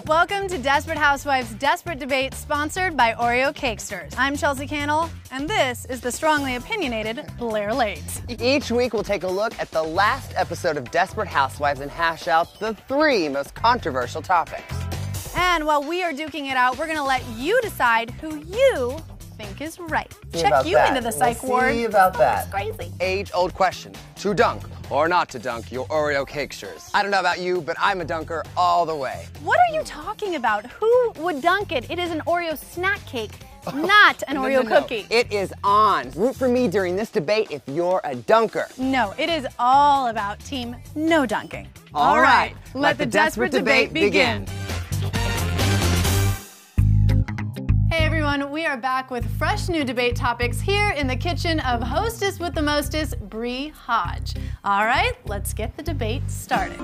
Welcome to Desperate Housewives' Desperate Debate, sponsored by Oreo Cakesters. I'm Chelsea Cannell, and this is the strongly opinionated Blair Late. Each week we'll take a look at the last episode of Desperate Housewives and hash out the 3 most controversial topics. And while we are duking it out, we're going to let you decide who you think is right. Check you into the psych ward. See about that. Crazy. Age-old question: to dunk or not to dunk your Oreo Cakesters? I don't know about you, but I'm a dunker all the way. What are you talking about? Who would dunk it? It is an Oreo snack cake, not an Oreo cookie. It is on. Root for me during this debate if you're a dunker. No, it is all about team no dunking. All right, let the desperate debate begin. Hey everyone, we are back with fresh new debate topics here in the kitchen of hostess with the mostest, Bree Hodge. All right, let's get the debate started.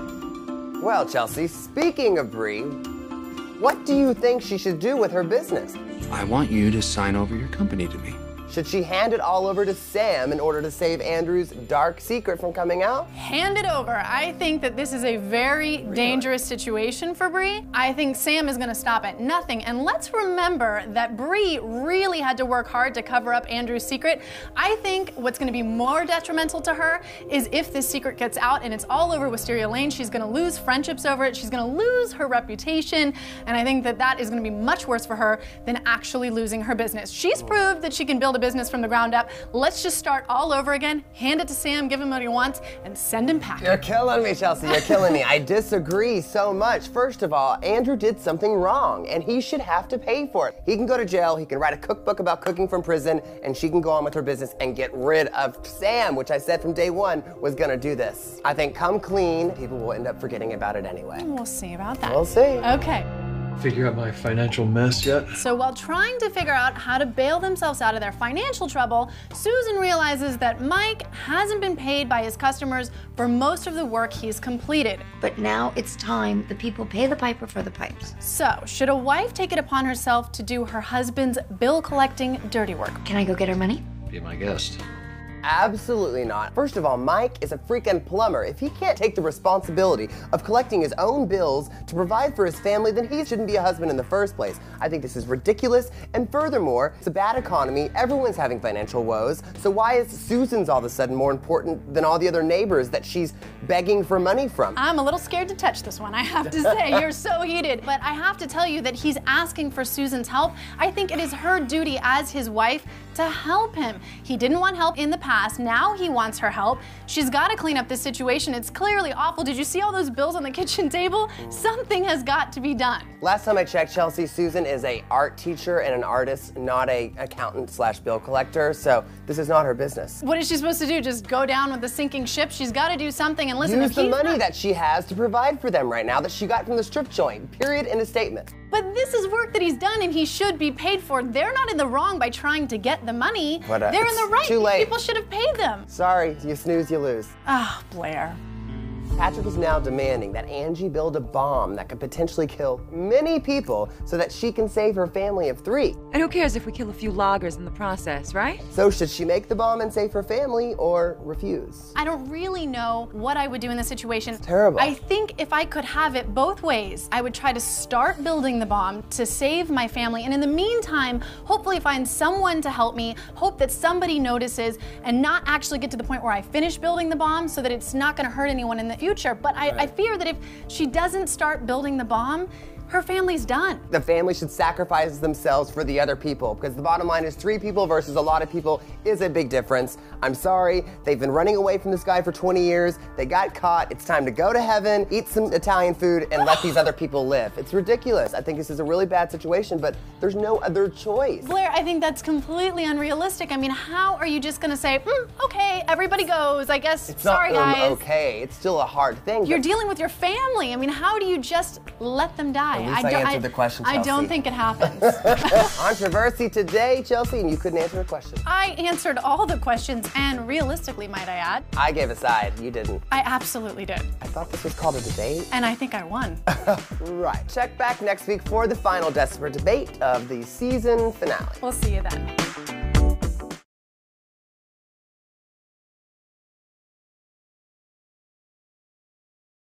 Well, Chelsea, speaking of Bree, what do you think she should do with her business? I want you to sign over your company to me. Should she hand it all over to Sam in order to save Andrew's dark secret from coming out? Hand it over. I think that this is a very dangerous situation for Bree. I think Sam is gonna stop at nothing. And let's remember that Bree really had to work hard to cover up Andrew's secret. I think what's gonna be more detrimental to her is if this secret gets out and it's all over Wisteria Lane, she's gonna lose friendships over it, she's gonna lose her reputation, and I think that that is gonna be much worse for her than actually losing her business. She's proved that she can build a business from the ground up. Let's just start all over again, hand it to Sam, give him what he wants, and send him packing. You're killing me, Chelsea, you're killing me. I disagree so much. First of all, Andrew did something wrong, and he should have to pay for it. He can go to jail, he can write a cookbook about cooking from prison, and she can go on with her business and get rid of Sam, which I said from day one was gonna do this. I think come clean, people will end up forgetting about it anyway. We'll see about that. We'll see. Okay. Figure out my financial mess yet? So while trying to figure out how to bail themselves out of their financial trouble, Susan realizes that Mike hasn't been paid by his customers for most of the work he's completed. But now it's time the people pay the piper for the pipes. So, should a wife take it upon herself to do her husband's bill-collecting dirty work? Can I go get her money? Be my guest. Absolutely not. First of all, Mike is a freaking plumber. If he can't take the responsibility of collecting his own bills to provide for his family, then he shouldn't be a husband in the first place. I think this is ridiculous, and furthermore, it's a bad economy. Everyone's having financial woes, so why is Susan's all of a sudden more important than all the other neighbors that she's begging for money from? I'm a little scared to touch this one, I have to say. You're so heated. But I have to tell you that he's asking for Susan's help. I think it is her duty as his wife to help him. He didn't want help in the past, now he wants her help. She's got to clean up this situation. It's clearly awful. Did you see all those bills on the kitchen table? Something has got to be done. Last time I checked, Chelsea, Susan is an art teacher and an artist, not an accountant/bill collector, so this is not her business. What is she supposed to do? Just go down with the sinking ship? She's got to do something, and listen, use the money that she has to provide for them right now that she got from the strip joint, period, in a statement. But this is work that he's done and he should be paid for. They're not in the wrong by trying to get the money. But, they're in the right. Too late. People should have paid them. Sorry, you snooze, you lose. Ah, Blair. Patrick is now demanding that Angie build a bomb that could potentially kill many people so that she can save her family of 3. And who cares if we kill a few loggers in the process, right? So should she make the bomb and save her family or refuse? I don't really know what I would do in this situation. It's terrible. I think if I could have it both ways, I would try to start building the bomb to save my family, and in the meantime, hopefully find someone to help me, hope that somebody notices, and not actually get to the point where I finish building the bomb so that it's not gonna hurt anyone in the future. But I fear that if she doesn't start building the bomb, her family's done. The family should sacrifice themselves for the other people, because the bottom line is 3 people versus a lot of people is a big difference. I'm sorry, they've been running away from this guy for 20 years. They got caught. It's time to go to heaven, eat some Italian food, and let these other people live. It's ridiculous. I think this is a really bad situation, but there's no other choice. Blair, I think that's completely unrealistic. I mean, how are you just gonna say, okay, everybody goes, I guess, it's sorry not, guys. Okay, it's still a hard thing. You're dealing with your family. I mean, how do you just let them die? At least I answered the question, Chelsea. I don't think it happens. Controversy today, Chelsea, and you couldn't answer a question. I answered all the questions, and realistically, might I add. I gave a side, you didn't. I absolutely did. I thought this was called a debate. And I think I won. Right. Check back next week for the final Desperate Debate of the season finale. We'll see you then.